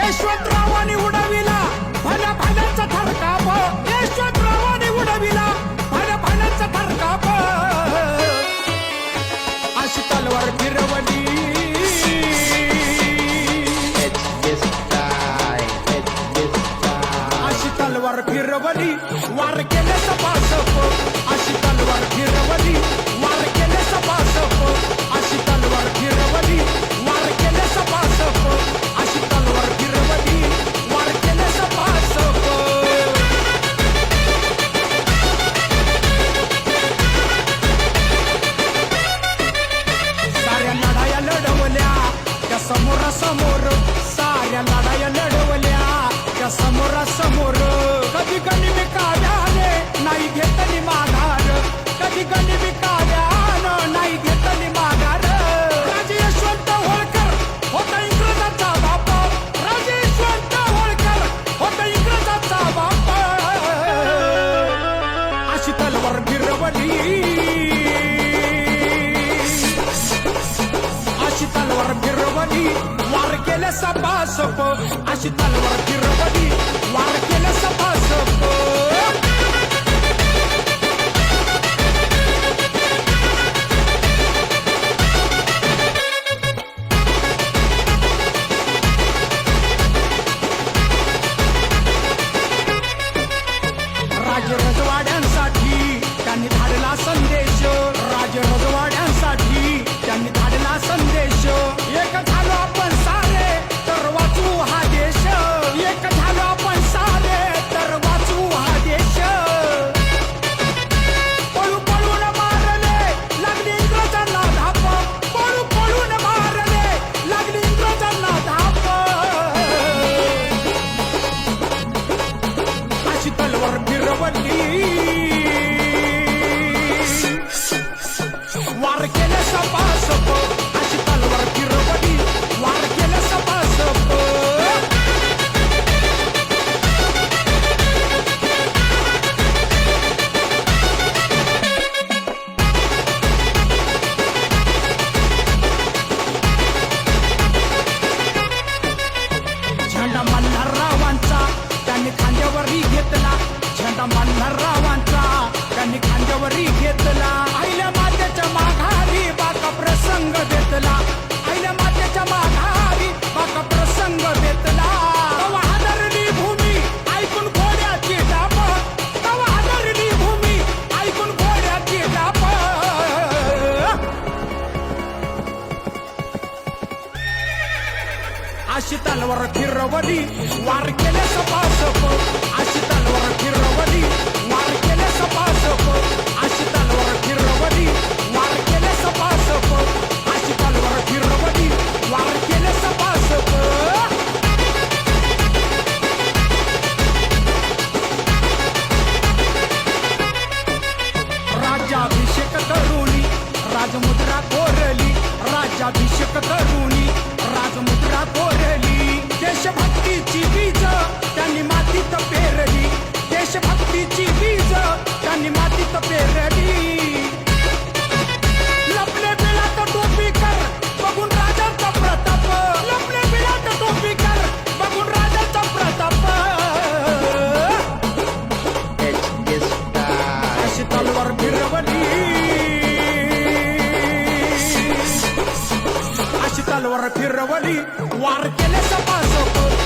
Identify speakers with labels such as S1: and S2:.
S1: यशवंतरावांनी उडविला भल्या भाल्याचा थरकाप, यशवंतरावांनी उडविला भल्या भाल्याचा थरकाप, अशी तलवार फिरवली, अशी तलवार फिरवली वार केले सपासप, अशी तलवार फिरवली वार केले सपासप, अशी तलवार फिरवली वार केले सपासप, अशी तलवार फिरवली वार केले सपासप. साऱ्या लढाया लढवल्या त्या समोरासमोर, साऱ्या लढाया लढवल्या त्या समोरासमोर, कधी गनिमी काव्याने नाही घेतली माघार, कधी गनिमी काव्यानं नाही घेतली माघार. राजे यशवंत होळकर होता इंग्रजाचा बाप, राजे यशवंत होळकर होता इंग्रजाचा बाप, अशी तलवार फिरवली, अशी तलवार फिरवली वार केले सपासप, अशी तलवार फिरवली वार केले सपासप. राज रजवाड्यांसाठी त्यांनी धाडला संदेश, राज रजवाड्यांसाठी त्यांनी धाडला संदेश. एक झालो आपण सारे तर वाचू हा देश, एक झालो आपण सारे तर वाचू हा देश. पळू पळून मारले लागली इंग्रजांना धाप, पळू पळून मारले लागली इंग्रजांना धाप, अशी तलवार फिरवली वार केले सपासप, अशी तलवार फिरवली वार केले सपासप. झेंडा मल्हाररावांचा त्यांनी खांद्यावरही घेतला, झेंडा मल्हाररावांचा त्यांनी खांद्यावरही घेतला. आईल्या मातेच्या माघारी बाका प्रसंग बेतला, आईल्या मातेच्या माघारी बाका प्रसंग बेतला. तवा हादरली भूमी ऐकून घोड्याची डाप, तवा हादरली भूमी ऐकून घोड्याची डाप, अशी तलवार फिरवली वार केले सपासप, अशी तलवार फिरवली वार केले सपासप, अशी तलवार फिरवली वार केले सपासप, अशी तलवार फिरवली वार केले सपासप. राज्याभिषेक करुणी राजमुद्रा कोरली, राज्याभिषेक करुणी राजमुद्रा कोरली. देशभक्तीची बीज त्यांनी मातीत पेरली, देशभक्तीची बीज त्यांनी मातीत पेरली. लपले बिळात टोपी कर बघून राजाचा प्रताप, लपले बिळात टोपी कर बघून राजाचा प्रताप, अशी तलवार फिरवली, अशी तलवार फिरवली वार केले सपासप.